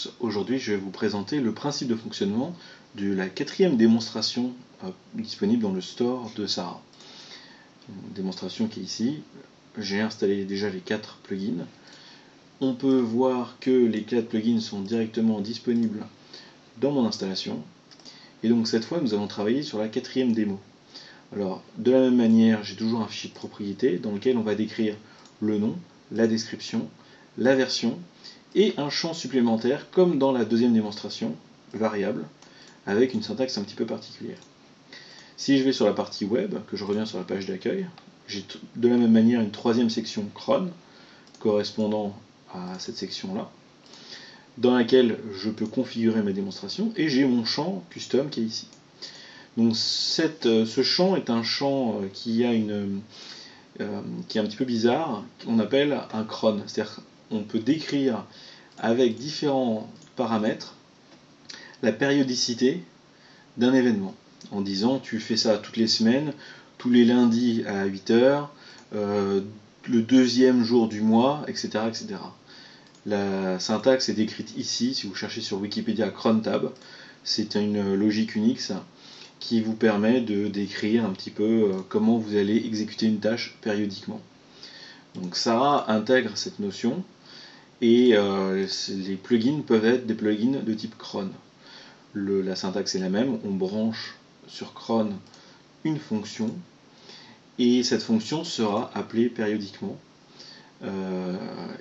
tous, aujourd'hui je vais vous présenter le principe de fonctionnement de la quatrième démonstration disponible dans le store de Sara. Une démonstration qui est ici. J'ai installé déjà les 4 plugins. On peut voir que les 4 plugins sont directement disponibles dans mon installation. Et donc cette fois nous allons travailler sur la quatrième démo. Alors de la même manière, j'ai toujours un fichier de propriété dans lequel on va décrire le nom, la description, la version et un champ supplémentaire comme dans la deuxième démonstration, variable, avec une syntaxe un petit peu particulière. Si je vais sur la partie web, que je reviens sur la page d'accueil, j'ai de la même manière une troisième section cron correspondant à cette section-là, dans laquelle je peux configurer mes démonstrations, et j'ai mon champ custom qui est ici. Donc ce champ est un champ qui est un petit peu bizarre, qu'on appelle un cron. C'est-à-dire qu'on peut décrire avec différents paramètres la périodicité d'un événement, en disant tu fais ça toutes les semaines, tous les lundis à 8h, le deuxième jour du mois, etc., etc. La syntaxe est décrite ici, si vous cherchez sur Wikipédia crontab. C'est une logique Unix qui vous permet de décrire un petit peu comment vous allez exécuter une tâche périodiquement. Donc Sara intègre cette notion et les plugins peuvent être des plugins de type cron. La syntaxe est la même, on branche sur cron une fonction et cette fonction sera appelée périodiquement.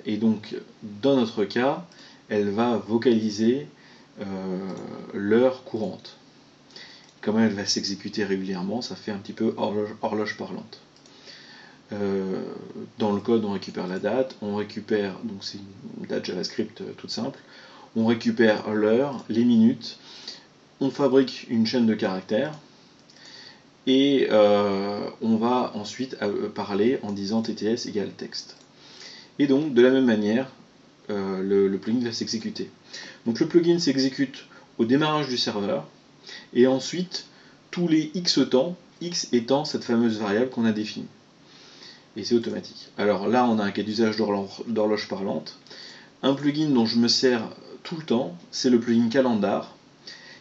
Et donc dans notre cas, elle va vocaliser l'heure courante. Comment elle va s'exécuter régulièrement, ça fait un petit peu horloge parlante. Dans le code, on récupère la date, on récupère, donc c'est une date JavaScript toute simple, on récupère l'heure, les minutes, on fabrique une chaîne de caractères, et on va ensuite parler en disant TTS égale texte. Et donc, de la même manière, le plugin va s'exécuter. Donc le plugin s'exécute au démarrage du serveur, et ensuite, tous les X temps, X étant cette fameuse variable qu'on a définie. Et c'est automatique. Alors là, on a un cas d'usage d'horloge parlante. Un plugin dont je me sers tout le temps, c'est le plugin Calendar,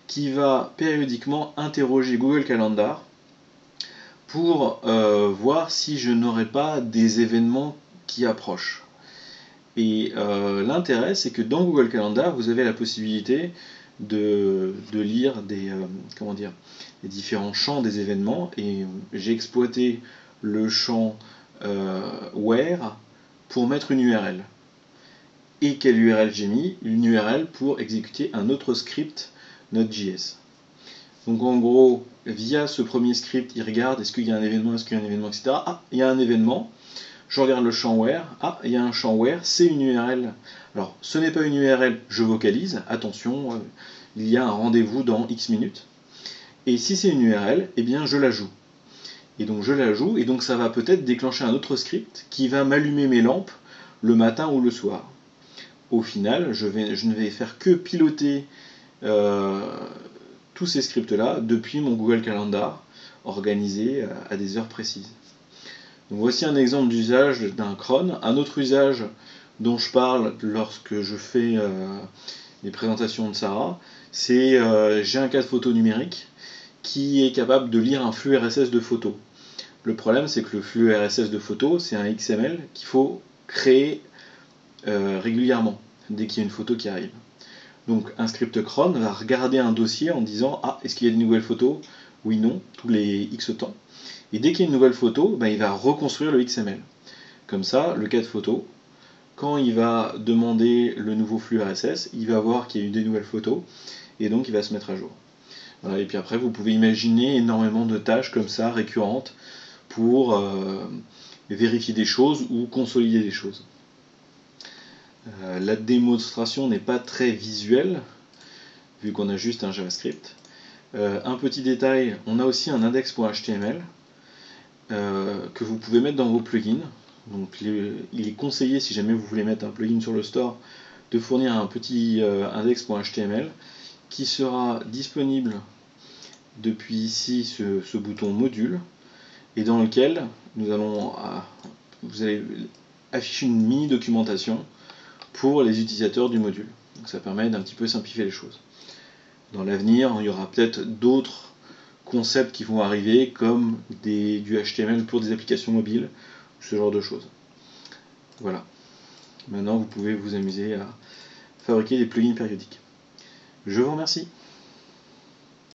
qui va périodiquement interroger Google Calendar pour voir si je n'aurai pas des événements qui approchent. Et l'intérêt, c'est que dans Google Calendar, vous avez la possibilité de lire les différents champs des événements, et j'ai exploité le champ where pour mettre une URL. Et quelle URL j'ai mis? Une URL pour exécuter un autre script Node.js. Donc en gros, via ce premier script, il regarde est-ce qu'il y a un événement, etc. Ah, il y a un événement. Je regarde le champ where, ah, il y a un champ where, c'est une URL. Alors, ce n'est pas une URL, je vocalise, attention, il y a un rendez-vous dans X minutes. Et si c'est une URL, eh bien je la joue. Et donc je la joue, et donc ça va peut-être déclencher un autre script qui va m'allumer mes lampes le matin ou le soir. Au final, je ne vais faire que piloter tous ces scripts-là depuis mon Google Calendar, organisé à des heures précises. Donc voici un exemple d'usage d'un cron. Un autre usage dont je parle lorsque je fais les présentations de Sara, c'est j'ai un cas de photo numérique qui est capable de lire un flux RSS de photos. Le problème, c'est que le flux RSS de photos, c'est un XML qu'il faut créer régulièrement dès qu'il y a une photo qui arrive. Donc un script cron va regarder un dossier en disant ah, est-ce qu'il y a des nouvelles photos? Oui, non, tous les X temps. Et dès qu'il y a une nouvelle photo, il va reconstruire le XML. Comme ça, le cas de photo, quand il va demander le nouveau flux RSS, il va voir qu'il y a eu des nouvelles photos, et donc il va se mettre à jour. Voilà, et puis après, vous pouvez imaginer énormément de tâches comme ça, récurrentes, pour vérifier des choses ou consolider des choses. La démonstration n'est pas très visuelle, vu qu'on a juste un JavaScript. Un petit détail, on a aussi un index.html que vous pouvez mettre dans vos plugins. Donc il est conseillé, si jamais vous voulez mettre un plugin sur le store, de fournir un petit index.html qui sera disponible depuis ici ce bouton module, et dans lequel vous allez afficher une mini documentation pour les utilisateurs du module. Donc ça permet d'un petit peu simplifier les choses. Dans l'avenir, il y aura peut-être d'autres concepts qui vont arriver, comme du HTML pour des applications mobiles, ce genre de choses. Voilà. Maintenant, vous pouvez vous amuser à fabriquer des plugins périodiques. Je vous remercie.